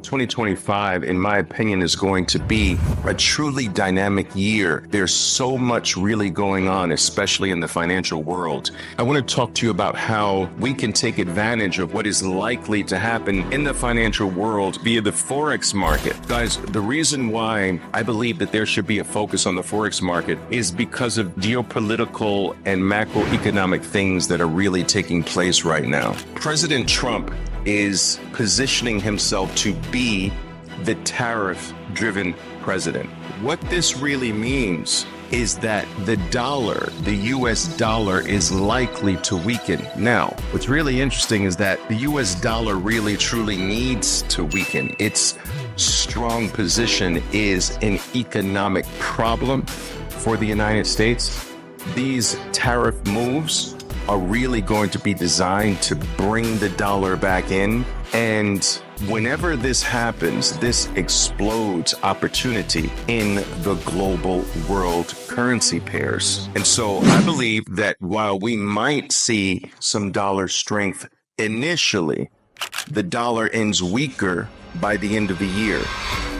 2025, in my opinion, is going to be a truly dynamic year. There's so much really going on, especially in the financial world. I want to talk to you about how we can take advantage of what is likely to happen in the financial world via the Forex market. Guys, the reason why I believe that there should be a focus on the Forex market is because of geopolitical and macroeconomic things that are really taking place right now. President Trump is positioning himself to be the tariff-driven president. What this really means is that the dollar, the US dollar, is likely to weaken. Now, what's really interesting is that the US dollar really truly needs to weaken. Its strong position is an economic problem for the United States. These tariff moves are really going to be designed to bring the dollar back in. And whenever this happens, this explodes opportunity in the global world currency pairs. And so I believe that while we might see some dollar strength initially, the dollar ends weaker by the end of the year.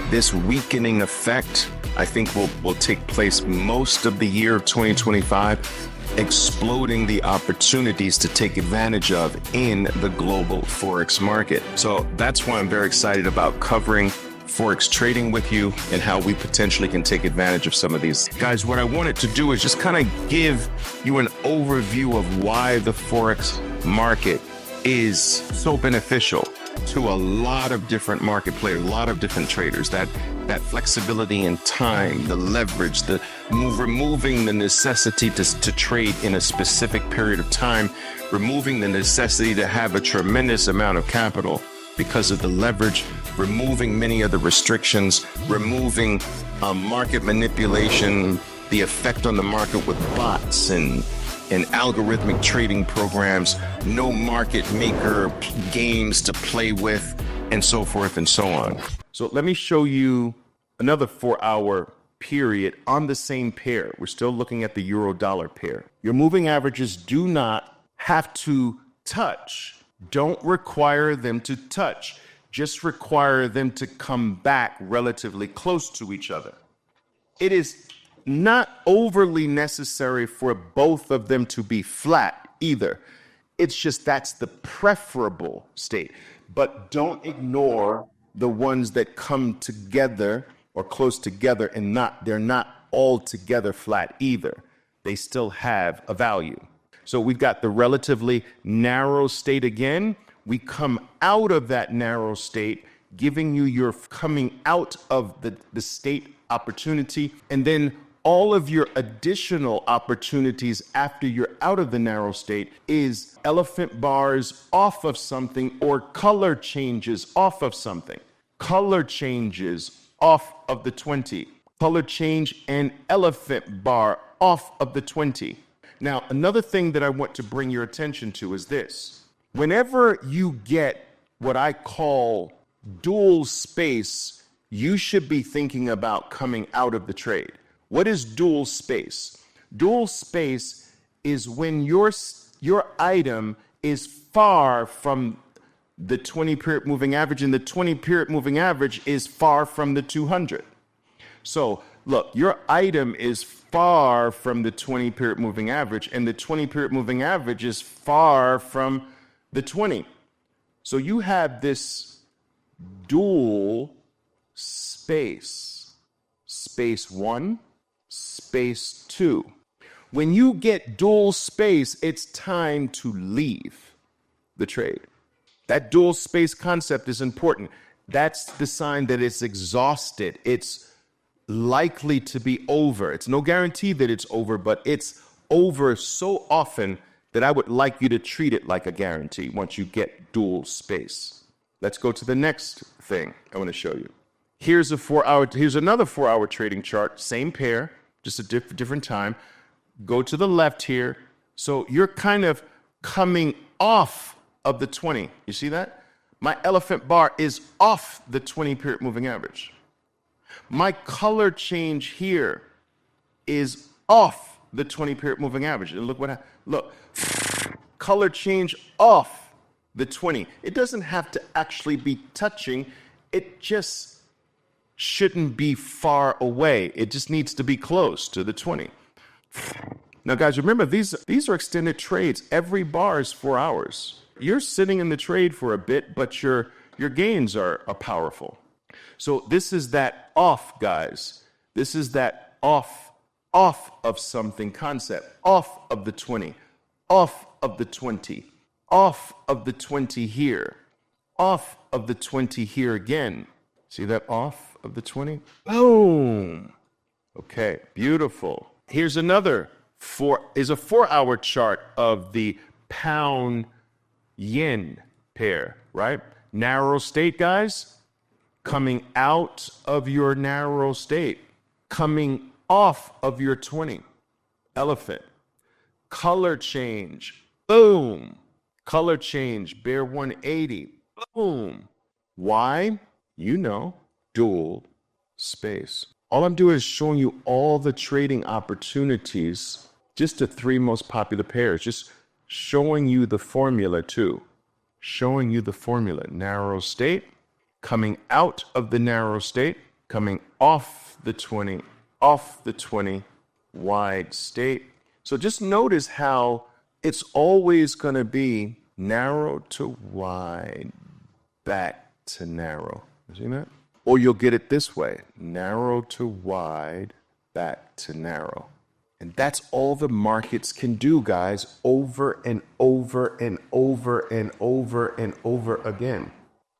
This weakening effect, I think, will take place most of the year of 2025, exploding the opportunities to take advantage of in the global Forex market. So that's why I'm very excited about covering Forex trading with you and how we potentially can take advantage of some of these. Guys, what I wanted to do is just kind of give you an overview of why the Forex market is so beneficial to a lot of different market players, a lot of different traders. That flexibility in time, the leverage, removing the necessity to trade in a specific period of time, removing the necessity to have a tremendous amount of capital because of the leverage, removing many of the restrictions, removing market manipulation, the effect on the market with bots and algorithmic trading programs, no market maker games to play with, and so forth and so on. So let me show you another 4-hour period on the same pair. We're still looking at the euro dollar pair. Your moving averages do not have to touch. Don't require them to touch. Just require them to come back relatively close to each other. It is not overly necessary for both of them to be flat either. It's just that's the preferable state. But don't ignore the ones that come together or close together and they're not all together flat either. They still have a value. So we've got the relatively narrow state again. We come out of that narrow state, giving you your coming out of the state opportunity, and then all of your additional opportunities after you're out of the narrow state is elephant bars off of something or color changes off of something. Color changes off of the 20. Color change and elephant bar off of the 20. Now, another thing that I want to bring your attention to is this. Whenever you get what I call dual space, you should be thinking about coming out of the trade. What is dual space? Dual space is when your item is far from the 20-period moving average, and the 20-period moving average is far from the 200. So look, your item is far from the 20-period moving average, and the 20-period moving average is far from the 20. So you have this dual space. Space 1, space 2. When you get dual space, it's time to leave the trade. That dual space concept is important. That's the sign that it's exhausted. It's likely to be over. It's no guarantee that it's over, but it's over so often that I would like you to treat it like a guarantee once you get dual space. Let's go to the next thing I want to show you. Here's another 4-hour trading chart, same pair, just a different time. Go to the left here. So you're kind of coming off of the 20. You see that? My elephant bar is off the 20-period moving average. My color change here is off the 20-period moving average. And look, color change off the 20. It doesn't have to actually be touching. it just shouldn't be far away. It just needs to be close to the 20. Now, guys, remember, these are extended trades. Every bar is 4 hours. You're sitting in the trade for a bit, but your gains are powerful. So this is that off, guys. This is that off of something concept. Off of the 20. Off of the 20. Off of the 20 here. Off of the 20 here again. See that off of the 20? Boom. Okay, beautiful. Here's another 4-hour chart of the pound yen pair, right? Narrow state, guys. Coming out of your narrow state. Coming off of your 20. Elephant. Color change. Boom. Color change. Bear 180. Boom. Why? You know, dual space. All I'm doing is showing you all the trading opportunities, just the 3 most popular pairs, just showing you the formula too. Showing you the formula. Narrow state, coming out of the narrow state, coming off the 20, wide state. So just notice how it's always going to be narrow to wide, back to narrow. See that? Or you'll get it this way, narrow to wide, back to narrow. And that's all the markets can do, guys, over and over and over and over and over again.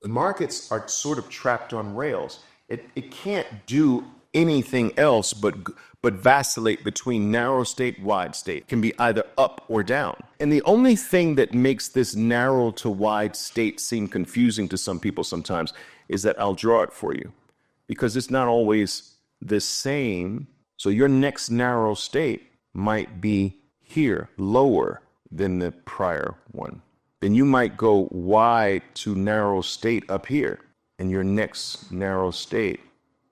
The markets are sort of trapped on rails. It can't do anything else but vacillate between narrow state, wide state. It can be either up or down. And the only thing that makes this narrow to wide state seem confusing to some people sometimes is that I'll draw it for you, because it's not always the same. So your next narrow state might be here, lower than the prior one. Then you might go wide to narrow state up here, and your next narrow state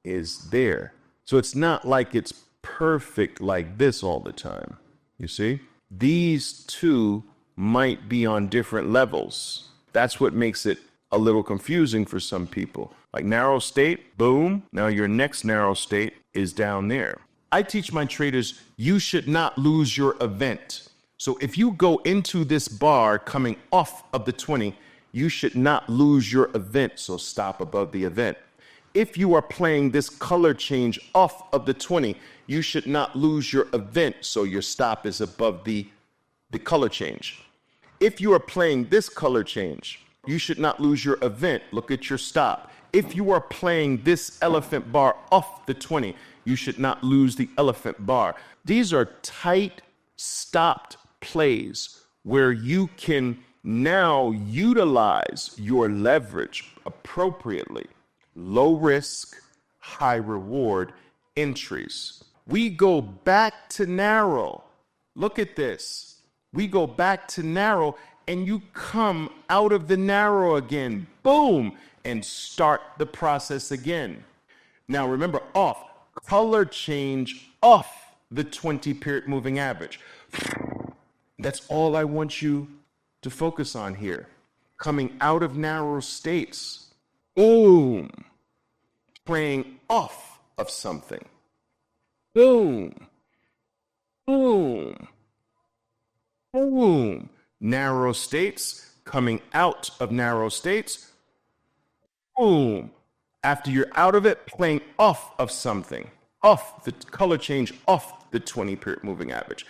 is there. So it's not like it's perfect like this all the time. You see? These two might be on different levels. That's what makes it a little confusing for some people. Like narrow state, boom. Now your next narrow state is down there. I teach my traders, you should not lose your event. So if you go into this bar coming off of the 20, you should not lose your event. So stop above the event. If you are playing this color change off of the 20, you should not lose your event. So your stop is above the color change. If you are playing this color change, you should not lose your event. Look at your stop. If you are playing this elephant bar off the 20, you should not lose the elephant bar. These are tight, stopped plays where you can now utilize your leverage appropriately. Low risk, high reward entries. We go back to narrow. Look at this. We go back to narrow and you come out of the narrow again. Boom. And start the process again. Now remember, off. Color change off the 20-period moving average. That's all I want you to focus on here. Coming out of narrow states. Boom. Playing off of something. Boom. Boom. Boom. Narrow states. Coming out of narrow states. Boom. After you're out of it, playing off of something. Off the color change, off the 20-period moving average.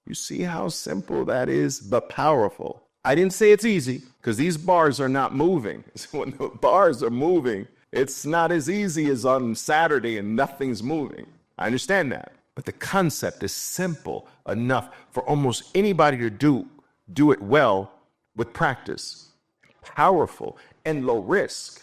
You see how simple that is, but powerful. I didn't say it's easy, because these bars are not moving. So when the bars are moving, it's not as easy as on Saturday and nothing's moving. I understand that. But the concept is simple enough for almost anybody to do it well with practice. Powerful and low risk.